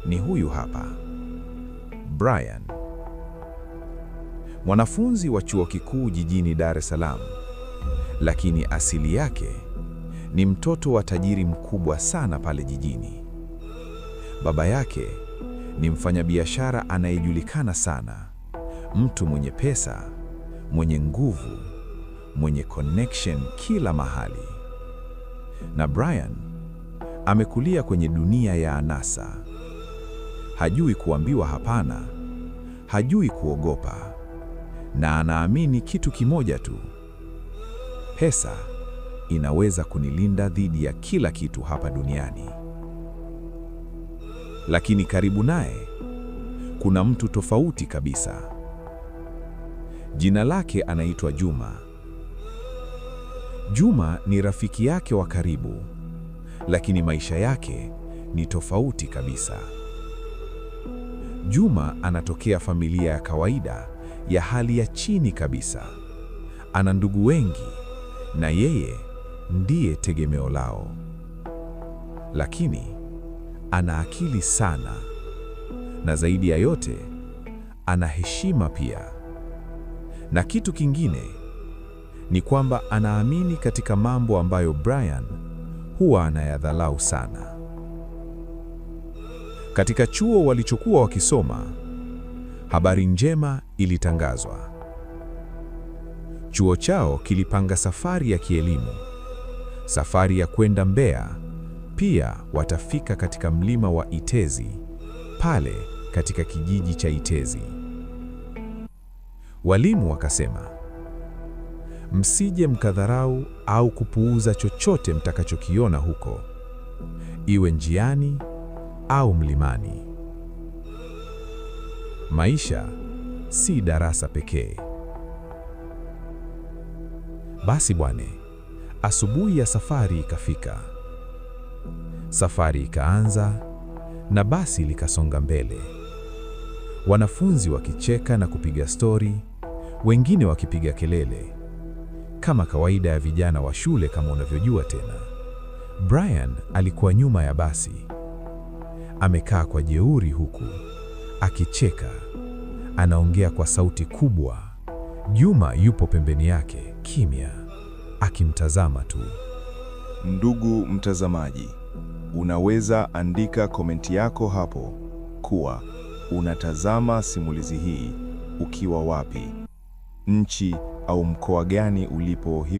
ni huyu hapa. Brian, mwanafunzi wa chuo kikuu jijini Dar es Salaam, lakini asili yake ni mtoto wa tajiri mkubwa sana pale jijini. Baba yake ni mfanyabiashara anayejulikana sana, mtu mwenye pesa, mwenye nguvu, mwenye connection kila mahali. Na Brian amekulia kwenye dunia ya anasa. Hajui kuambiwa hapana, hajui kuogopa, na anaamini kitu kimoja tu: pesa inaweza kunilinda dhidi ya kila kitu hapa duniani. Lakini karibu naye kuna mtu tofauti kabisa. Jina lake anaitwa Juma. Juma ni rafiki yake wa karibu, lakini maisha yake ni tofauti kabisa. Juma anatokea familia ya kawaida ya hali ya chini kabisa. Ana ndugu wengi na yeye ndiye tegemeo lao. Lakini ana akili sana, na zaidi ya yote ana heshima pia. Na kitu kingine ni kwamba anaamini katika mambo ambayo Brian huwa anayadhalau sana. Katika chuo walichokuwa wakisoma, habari njema ilitangazwa. Chuo chao kilipanga safari ya kielimu, safari ya kwenda Mbeya. Pia watafika katika mlima wa Itezi, pale katika kijiji cha Itezi. Walimu wakasema, msije mkadharau au kupuuza chochote mtakachokiona huko, iwe njiani au mlimani. Maisha si darasa pekee. Basi bwane, asubuhi ya safari ikafika. Safari ikaanza na basi likasonga mbele. Wanafunzi wakicheka na kupiga stori, wengine wakipiga kelele. Kama kawaida ya vijana wa shule kama unavyojua tena. Brian alikuwa nyuma ya basi. Amekaa kwa jeuri huku akicheka. Anaongea kwa sauti kubwa. Juma yupo pembeni yake, kimya, akimtazama tu. Ndugu mtazamaji, unaweza andika komenti yako hapo kuwa unatazama simulizi hii ukiwa wapi, nchi au mkoa gani ulipo.